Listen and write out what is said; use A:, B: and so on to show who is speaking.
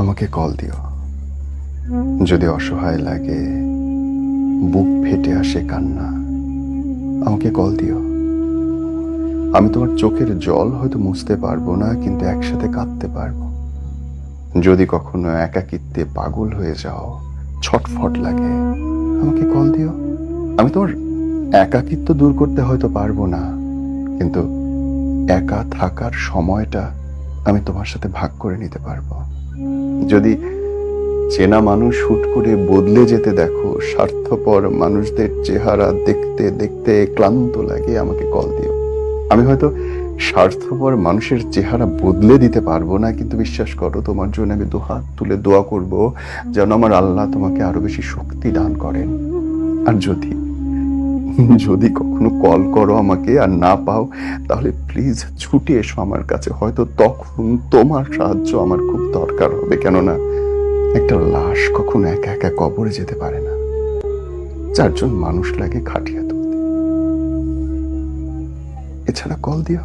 A: আমাকে কল দিও যদি অসহায় লাগে, বুক ফেটে আসে কান্না। আমাকে কল দিও। আমি তোমার চোখের জল হয়তো মুছতে পারবো না, কিন্তু একসাথে কাঁদতে পারবো। যদি কখনো একাকিত্বে পাগল হয়ে যাও, ছটফট লাগে, আমাকে কল দিও। আমি তোমার একাকিত্ব দূর করতে হয়তো পারবো না, কিন্তু একা থাকার সময়টা আমি তোমার সাথে ভাগ করে নিতে পারবো। যদি চেনা মানুষ হুট করে বদলে যেতে দেখো, স্বার্থপর মানুষদের চেহারা দেখতে দেখতে ক্লান্ত লাগে, আমাকে কল দিও। আমি হয়তো স্বার্থপর মানুষের চেহারা বদলে দিতে পারবো না, কিন্তু বিশ্বাস করো, তোমার জন্য আমি দুহাত তুলে দোয়া করব যেন আমার আল্লাহ তোমাকে আরো বেশি শক্তি দান করেন। আর যদি যদি কখনো কল করো আমাকে আর না পাও, তাহলে প্লিজ ছুটে এসো আমার কাছে। হয়তো তখন তোমার সাহায্য আমার খুব দরকার হবে, কেননা একটা লাশ কখনো একা একা কবরে যেতে পারে না, চারজন মানুষ লাগে খাটিয়া তুলতে। এছাড়া কল দিও।